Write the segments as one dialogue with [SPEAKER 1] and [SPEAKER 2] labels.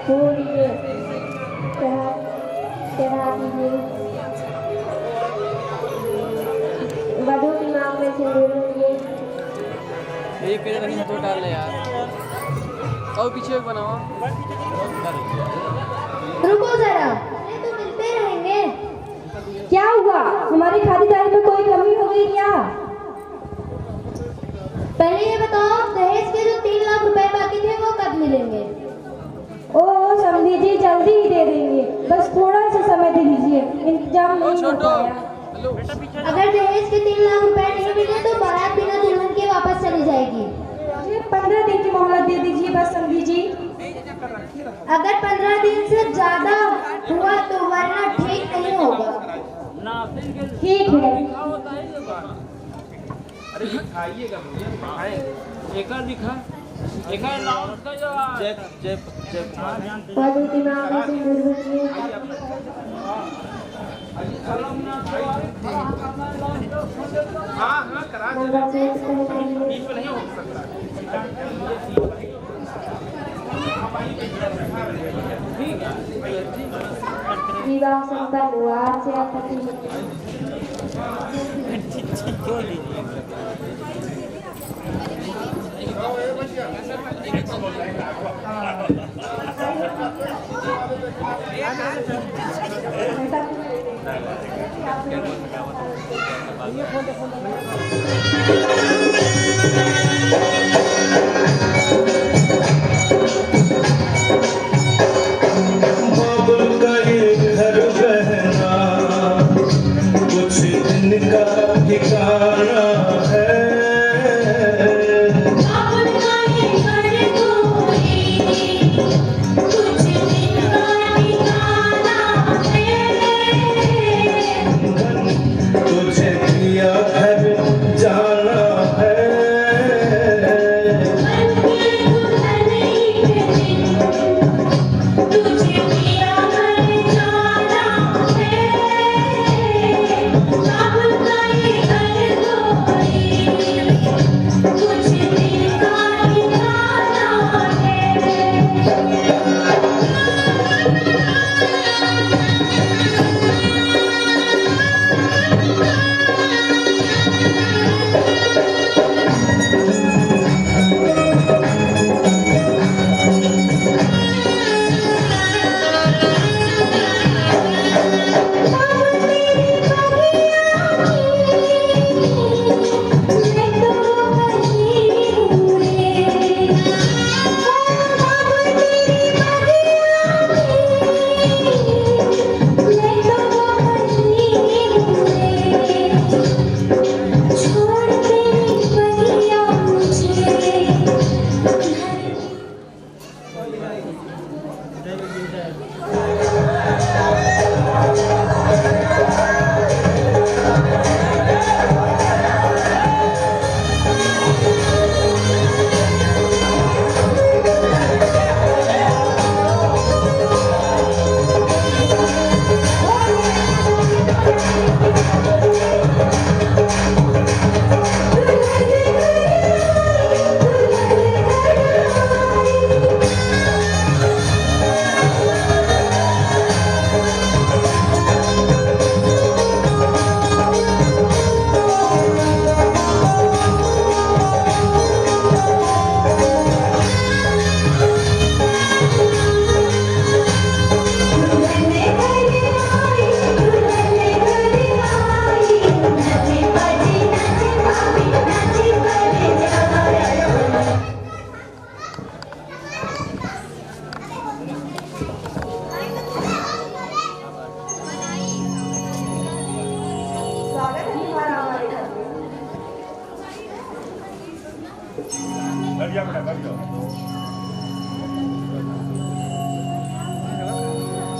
[SPEAKER 1] फूल लीजिए, चढ़ा दीजिए। वधू की मांग में सिंदूर लीजिए।
[SPEAKER 2] ये पेड़ नहीं तो डाल ले यार, और पीछे एक बनाओ।
[SPEAKER 1] रुको जरा, तो मिलते रहेंगे। क्या हुआ, हमारी खातिरदारी में कोई कमी हो गई क्या? पहले ये बताओ, दहेज के जो 3 लाख रुपए बाकी थे वो कब मिलेंगे? ओह समझी जी, जल्दी ही दे देंगे, बस थोड़ा सा समय दे दीजिए, इंतजाम नहीं हो पाया। अगर दहेज के 3 लाख रुपए नहीं मिले तो बारात बिना दुल्हन के वापस चली जाएगी। 15 दिन की मोहलत दे दीजिए बस समझी जी। अगर 15 दिन से ज्यादा हुआ तो वरना ठीक नहीं होगा। ठीक है।
[SPEAKER 3] अरे दिखाइएगा भैया, एक दिखा, एक अनाउंस कर दो। जय कुमार
[SPEAKER 1] वधू की मांग में सिंदूर लीजिए।
[SPEAKER 3] हाँ करा दे, बीच में नहीं हो सकता।
[SPEAKER 1] विवाह संपन्न हुआ से आपत्ति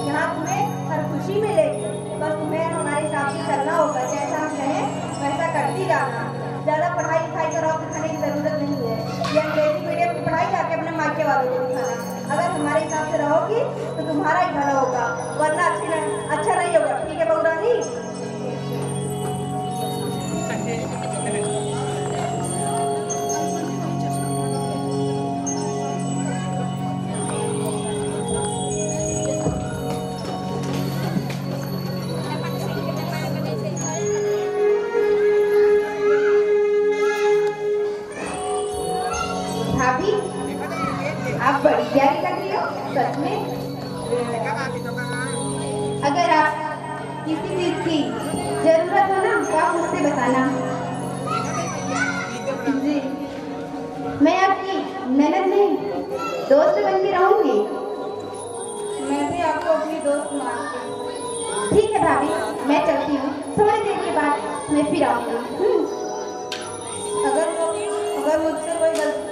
[SPEAKER 1] यहाँ तुम्हें हर खुशी मिलेगी, बस तुम्हें हमारे हिसाब से चलना होगा। जैसा हम कहें वैसा करती जाना। ज़्यादा पढ़ाई लिखाई कराओ दिखाने की ज़रूरत नहीं है। ये अंग्रेजी मीडियम की पढ़ाई जाके अपने मायके वालों को दिखाना। अगर हमारे हिसाब से रहोगी तो तुम्हारा ही भला होगा, वरना अच्छा नहीं होगा। ठीक है बहू रानी? सच में? अगर आप किसी चीज की जरूरत हो ना तो आप मुझसे बताना। जी, मैं आपकी ननद नहीं, दोस्त बन के रहूंगी। मैं भी आपको अपनी दोस्त मानती हूँ। ठीक है भाभी, मैं चलती हूँ, थोड़ी देर के बाद मैं फिर आऊंगी। अगर मुझसे कोई गलती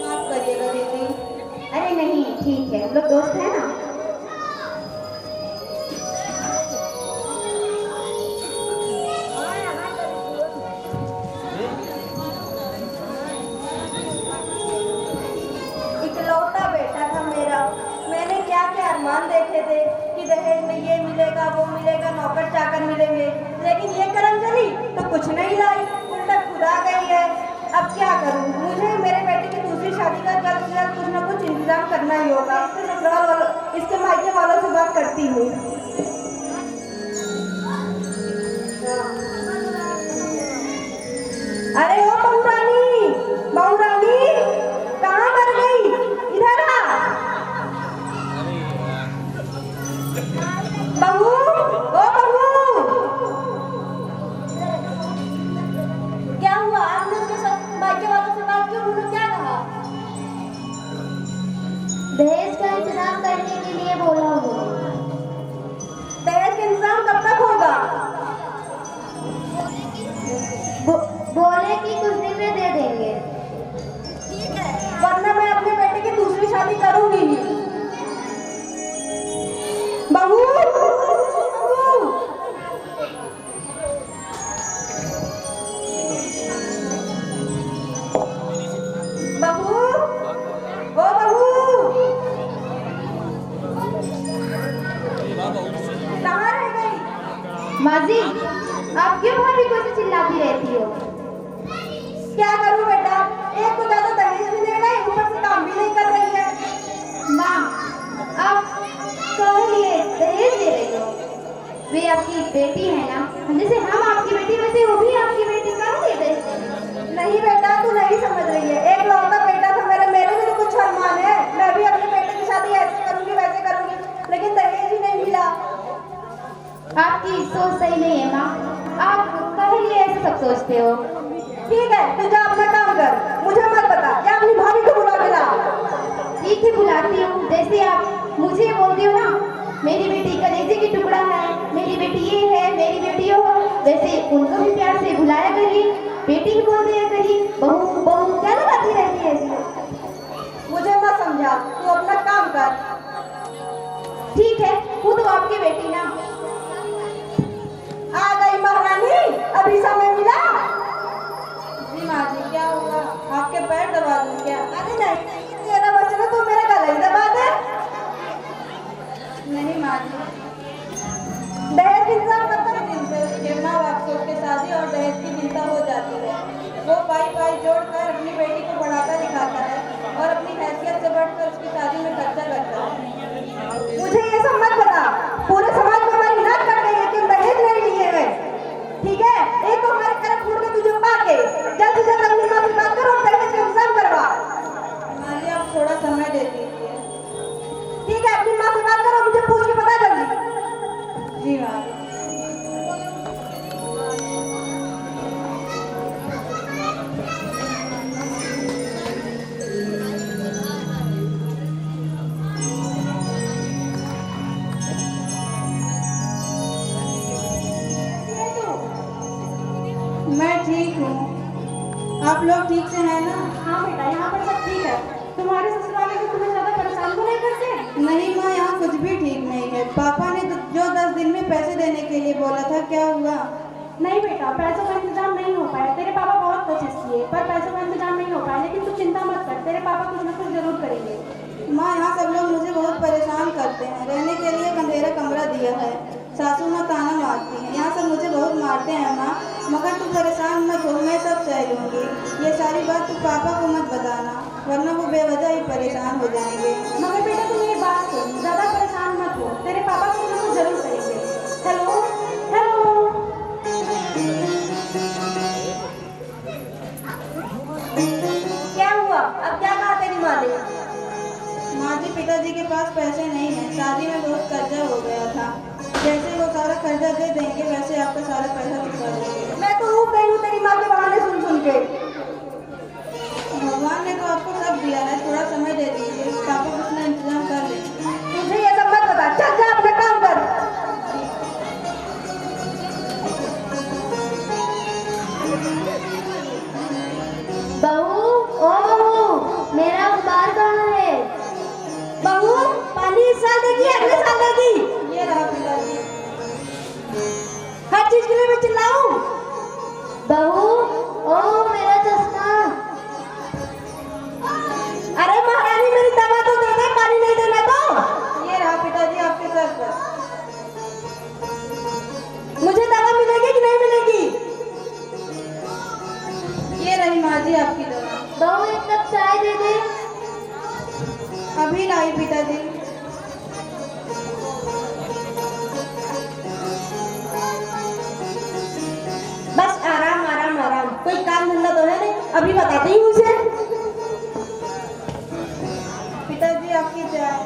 [SPEAKER 1] माफ करिएगा दीदी। अरे नहीं, ठीक है, हम लोग दोस्त हैं ना। इकलौता बेटा था मेरा, मैंने क्या क्या अरमान देखे थे कि दहेज में ये मिलेगा, वो मिलेगा, नौकर चाकर मिलेंगे, लेकिन ये करम चली तो कुछ नहीं लाई, उल्टा खुदा गई है। अब क्या करूं? मुझे मेरे बेटे की दूसरी शादी का जल्द से जल्द कुछ न कुछ इंतजाम करना ही होगा। इसके ससुराल वालों, इसके मायके वालों से बात करती हूँ। अरे ओ बहुरानी, बहुरानी कहाँ मर गई? इधर आ बहू, ओ बहू। क्या हुआ? आपने उसके साथ मायके वालों से बात की? उन्होंने क्या कहा? दहेज का इंतजाम करने के लिए बोला वो। दहेज का इंतजाम कब तक होगा? बोले कि कुछ दिन में दे देंगे। ठीक है, वरना मैं अपने बेटे की दूसरी शादी करूंगी ही। बहू, बहू, ओ बहू, कहाँ रह गई? माँ जी, आप क्यों भाभी को ऐसे चिल्लाती रहती हो? क्या करूं बेटा, एक तो ज्यादा दहेज भी ले रही, ऊपर से काम भी नहीं कर रही है। माँ, आप कह लिए दहेज ले रही हो? वे आपकी बेटी है ना, जैसे हम आपकी बेटी वैसे वो भी आपकी बेटी। कहाँ ले दहेज? नहीं बेटा, तू नहीं समझ रही है। एक लौता बेटा था मेरे, मेरे भी तो कुछ अरमान है। मैं भी अपने बेटे की शादी ऐसे करूंगी वैसे करूंगी, लेकिन दहेज ही नहीं मिला। आपकी सोच सही नहीं है माँ, आप कह लिए ऐसे सब सोचते हो। ठीक है, तू जा अपना काम कर, मुझे मत बता। या अपनी भाभी को बुला के ला। ठीक है, बुलाती हूँ। जैसे आप मुझे बोलती हो ना, मेरी बेटी कलेजे की टुकड़ा है, मेरी बेटी ये है, मेरी बेटी हो, वैसे उनको भी प्यार से बुलाया करिए, बेटी भी बोल दिया करिए। बहू बहू क्या लगाती रहती है? मुझे मत समझा, तू अपना काम कर। ठीक है, वो तो आपकी बेटी ना। आ गई महारानी, अभी समय मिला? जी माँ जी, क्या हुआ? आपके पैर दबा दूं क्या? अरे नहीं, तेरा बच्चा ना, तू मेरा गला ही दबा दे। नहीं माँ जी, दहेज की इंतजाम कब तक? दिन से उसके माँ बाप से उसके शादी और दहेज की चिंता हो जाती है। वो पाई पाई जोड़कर अपनी बेटी को पढ़ाता लिखाता है और अपनी हैसियत से बढ़कर उसकी शादी में खर्चा करता है। मुझे ये सब मत बता, पूरे समाज में हमारी नाक कट गई है कि दहेज नहीं लिए है। ठीक है, एक तो हमारे तरफ फूट के तुझे पाके जल्द से जल्द अपनी माँ से बात करो और दहेज का इंतजाम करवा। माली, आप थोड़ा समय दे दीजिए। ठीक है, अपनी माँ से बात करो, मुझे पूछ के पता जल्दी। जी माँ। मैं ठीक हूँ, आप लोग ठीक से हैं ना? हाँ बेटा, यहाँ पर सब ठीक है। तुम्हारे ससुराल में तुम्हें ज्यादा परेशान तो नहीं करते? नहीं माँ, यहाँ कुछ भी ठीक नहीं है। पापा ने जो 10 दिन में पैसे देने के लिए बोला था, क्या हुआ? नहीं बेटा, पैसों का इंतजाम नहीं हो पाया। तेरे पापा बहुत कोशिश किए पर पैसों का इंतजाम नहीं हो पाया, लेकिन तू चिंता मत कर, तेरे पापा कुछ न कुछ जरूर करेंगे। माँ, यहाँ सब लोग मुझे बहुत परेशान करते हैं। रहने के लिए एक अंधेरा कमरा दिया है, सासू माँ ताना मारती हैं। यहाँ सब मुझे बहुत मारते हैं माँ, मगर तू परेशान मत हो, मैं सब सह लूँगी। ये सारी बात तू पापा को मत बताना, वरना वो बेवजह ही परेशान हो जाएंगे। मगर बेटा तुम ये बात सुन, ज़्यादा परेशान मत हो, तेरे पापा कुछ न कुछ जरूर करेंगे। हेलो हेलो, क्या हुआ? अब क्या कहा तेरी माँ ने? माँ जी, पिताजी
[SPEAKER 4] के पास पैसे नहीं हैं। शादी में बहुत कर्जा हो गया था। जैसे वो सारा कर्जा दे देंगे वैसे आपका सारा पैसा चुका देंगे।
[SPEAKER 1] मैं तो ऊब गई हूँ तेरी माँ के बहाने सुन सुन के।
[SPEAKER 4] भगवान ने तो आपको सब दिया है, थोड़ा समय दे दीजिए, पापा कुछ ना इंतजाम कर लेंगे।
[SPEAKER 1] तुझे ये सब मत बता, चल जा अपना काम कर।
[SPEAKER 5] बहू, ओ बहू, मेरा अखबार कहाँ है?
[SPEAKER 1] बहू, पानी इस साल देगी अगले साल देगी।
[SPEAKER 4] ये रहा पिताजी।
[SPEAKER 1] हर चीज के लिए मैं चिल्लाऊं?
[SPEAKER 5] बहू, ओ मेरा चश्मा।
[SPEAKER 1] अरे महारानी मेरी दवा तो दे दे, पानी नहीं देना तो।
[SPEAKER 4] ये रहा पिताजी आपके सर पर।
[SPEAKER 1] मुझे दवा मिलेगी कि नहीं मिलेगी?
[SPEAKER 4] ये रही माँ जी आपकी दवा।
[SPEAKER 5] बहू एक कप चाय दे दे।
[SPEAKER 4] अभी लाई पिताजी।
[SPEAKER 1] बस आराम आराम आराम, कोई काम धंधा तो है नहीं। अभी बताती हूँ उसे।
[SPEAKER 4] पिताजी आपकी चाय।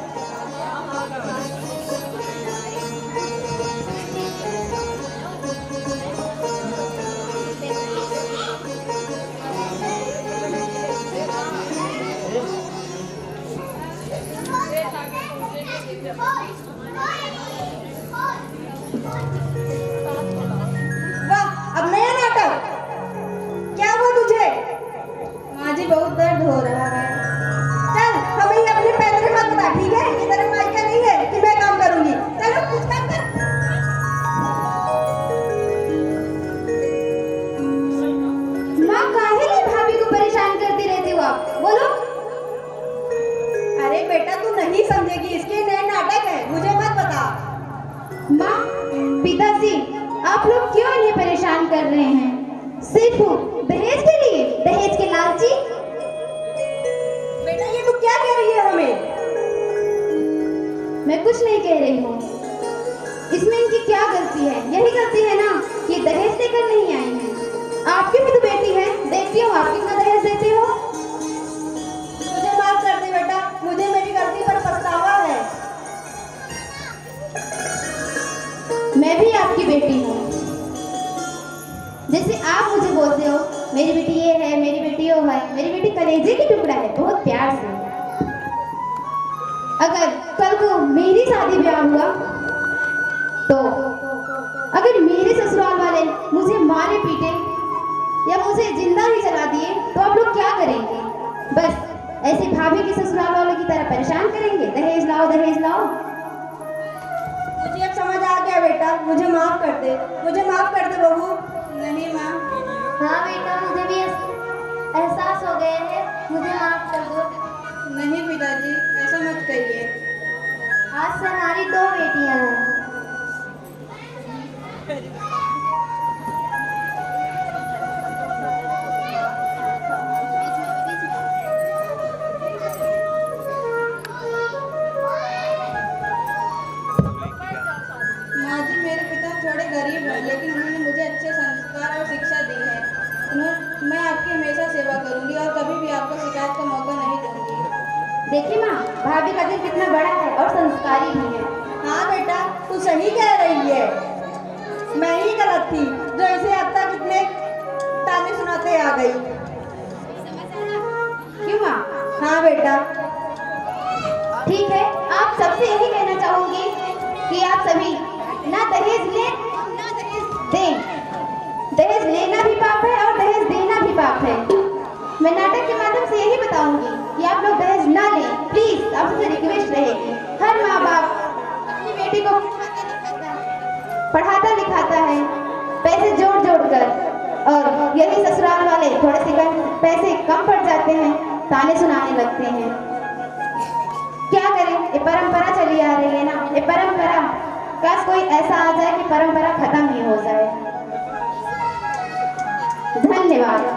[SPEAKER 1] वाह, अब नया नाटक। क्या हुआ तुझे?
[SPEAKER 4] माँ जी बहुत दर्द हो रहा है।
[SPEAKER 1] चल, हमें ये अपने पैदरे मत बता, ठीक है? ये तेरा मायका नहीं है कि मैं काम करूंगी। चलो कुछ काम कर।
[SPEAKER 5] माँ काहे लिए भाभी को परेशान करती रहती हो आप? बोलो।
[SPEAKER 1] अरे बेटा तू नहीं समझेगी, इसके नए नाटक है, मुझे मत बता।
[SPEAKER 5] माँ, पिताजी, आप लोग क्यों इन्हें परेशान कर रहे हैं? सिर्फ दहेज के लिए, दहेज के लालची।
[SPEAKER 1] बेटा ये तू क्या कह रही है हमें?
[SPEAKER 5] मैं कुछ नहीं कह रही हूँ। इसमें इनकी क्या गलती है? यही गलती है ना कि दहेज लेकर नहीं आई हैं। आपकी भी तो बेटी है, देखती हो आप कितना दहेज देते हो।
[SPEAKER 1] मुझे माफ कर दे बेटा, मुझे मेरी गलती पर पछतावा है।
[SPEAKER 5] मैं भी आपकी बेटी हूँ। जैसे आप मुझे बोलते हो मेरी बेटी ये है, मेरी बेटी वो है, मेरी बेटी कलेजे की टुकड़ा है, बहुत प्यार से। अगर कल को मेरी शादी ब्याह हुआ तो अगर मेरे ससुराल वाले मुझे मारे पीटे या मुझे जिंदा ही जला दिए तो आप लोग क्या करेंगे? बस ऐसे भाभी के ससुराल वालों की तरह परेशान करेंगे, दहेज लाओ दहेज लाओ।
[SPEAKER 1] मुझे अब समझ आ गया बेटा, मुझे माफ कर दे, मुझे माफ कर दे बहू।
[SPEAKER 4] नहीं माँ।
[SPEAKER 5] हाँ बेटा, मुझे भी एहसास हो गया है, मुझे माफ कर दो।
[SPEAKER 4] नहीं पिताजी ऐसा मत कहिए।
[SPEAKER 5] आज से हमारी 2 बेटियां हैं।
[SPEAKER 4] माँ जी मेरे पिता थोड़े गरीब हैं लेकिन उन्होंने मुझे अच्छे संस्कार और शिक्षा दी है। मैं आपकी हमेशा सेवा करूंगी और कभी भी आपको शिकायत का मौका नहीं दूंगी।
[SPEAKER 5] देखिए माँ, भाभी का दिल कितना बड़ा है और संस्कारी भी है।
[SPEAKER 1] हाँ बेटा तू सही कह रही है, मैं ही गलत थी जो इसे अब तक इतने ताने सुनाते आ गई।
[SPEAKER 5] क्यों माँ?
[SPEAKER 1] हाँ बेटा।
[SPEAKER 5] ठीक है, आप सबसे यही कहना चाहूंगी कि आप सभी ना दहेज लें ना दहेज दें। दहेज लेना भी पाप है और दहेज देना भी पाप है। मैं नाटक के माध्यम से यही बताऊंगी कि आप लोग दहेज ना लें, प्लीज। आपसे रिक्वेस्ट रहेगी। हर माँ बाप अपनी बेटी को पढ़ाता लिखाता है पैसे जोड़ जोड़ कर, और यही ससुराल वाले थोड़े से पैसे कम पड़ जाते हैं, ताने सुनाने लगते हैं। क्या करें, ये परंपरा चली आ रही है ना, ये परंपरा। काश कोई ऐसा आ जाए कि परंपरा खत्म ही हो जाए। धन्यवाद।